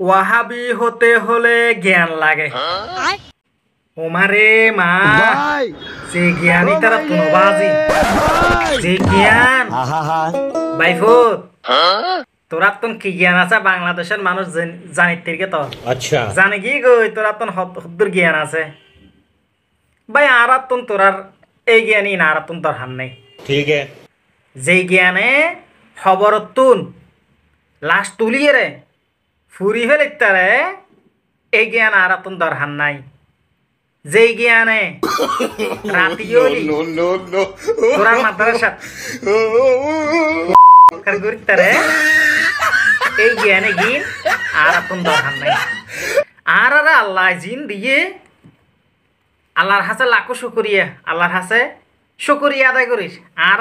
ওয়াহাবি হতে হলে জ্ঞান লাগে ওমারে মা যে জ্ঞানী তারা তুনবাজি যে জ্ঞান বাইফুত তোরা তন কি জ্ঞান আছে বাংলাদেশের মানুষ জানিত থেকে তো আচ্ছা জানে কি গই তোরা তন হদ্দুর জ্ঞান আছে ভাই আরাতন তোরার এই জ্ঞানই না আরাতন তোর হান নাই ঠিক আছে যে জ্ঞানে খবর তুন লাশ তুলিয়ে রে ফুরি ফেলে তারে এই জ্ঞান আরাতন তোর হান নাই যেই জ্ঞানে রাতি তোরার মাদ্রাসা তারে এই জ্ঞানে গিন আরাতন তোর হান নাই আর আল্লাহ জিন দিয়ে আল্লাহর হাসে লাখো শুকরিয়া আল্লাহর হাসে শুকরিয়া আদায় করিস আর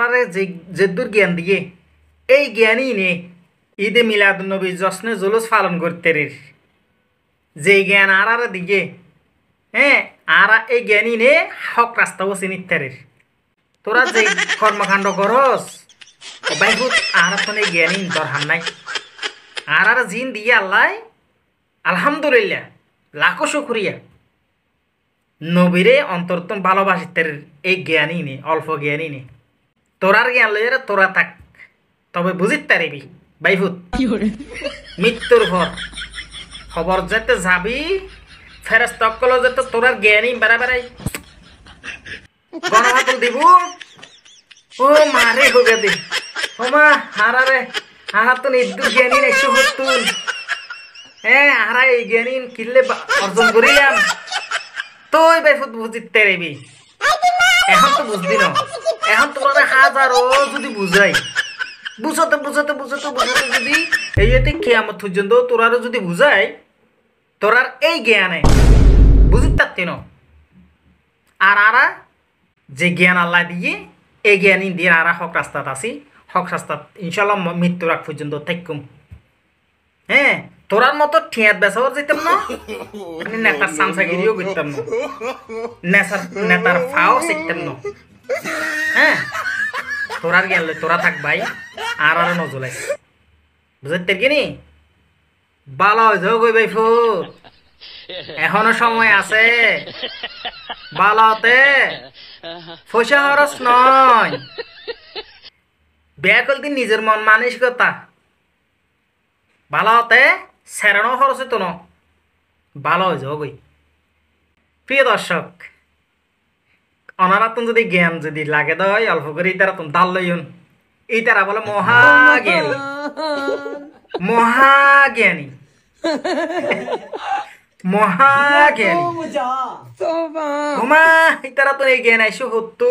যে দূর জ্ঞান দিয়ে এই জ্ঞানই নে ঈদে মিলাদুন্নবী জশ্নে জুলুস পালন করতে রিস যে জ্ঞান আর দিকে হ্যাঁ আর এই জ্ঞানই নে হক রাস্তাও চিনিতে রিস তোরা যে কর্মকাণ্ড করস বাইহুত আর তো এই জ্ঞানই দরকার নাই আর জিন দিয়ে আল্লাহ আলহামদুলিল্লাহ লাখো শুকরিয়া নবীরে অন্তরতম ভালোবাসিতের এই জ্ঞানই নে অল্প জ্ঞানই নে তোরার জ্ঞান লইয়া তোরা থাক তবে বুঝিত পারিবি বাইফুত মৃত্যুর পর খবর যেতে যাবি ফেরেশতাসকল যেতে তোরার জ্ঞানই বেড়াই গণহাতুল দিব ও মারে হোগে দে ও মা হারারে হারাতুন ইদ্দুর জ্ঞানী একশো হতুন হ্যাঁ হারা এই জ্ঞানী কিনলে অর্জন করিলাম তোই বাইফুত বুঝিত পারিবি এখন তো বুঝবি না এখন তোরা হাজারও যদি বুঝাই বুঝাতে বুঝাতে বুঝাতে বুঝাতে যদি এই কিয়ামত পর্যন্ত তোরারও যদি বুঝাই তোরার এই জ্ঞানে বুঝিত পারতি না আর যে জ্ঞান আল্লাহ দিয়ে এই জ্ঞানী দিয়ে আর হক রাস্তাত আছি হক রাস্তাত ইনশাল্লাহ মৃত্যুর আগ পর্যন্ত থাকুম হ্যাঁ তোরার মতো ঠিয়াত বেসাও যেতাম না নেতার সামসাগিরিও করতাম না নেতার ফাও শিখতাম না হ্যাঁ তোরার জ্ঞান তোরা থাক ভাই আর নজলাই বুঝতে কিনি ভালো হয়েছে গই বাইফু এখনো সময় আছে ভালো হতে পয়সা খরচ নয় বিয়া করতে নিজের মন মানসিকতা ভালো হতে সেরানো খরচ হতো না ভালো হয়েছে গই প্রিয় দর্শক অনারাতন যদি জ্ঞান যদি লাগে দেয় অল্প করে এই তারা তুমি দাল লইন এই তারা বলে মহাজ্ঞানী মহাজ্ঞানী মহাজ্ঞানী এই তারা তো এই জ্ঞান আইসো হতো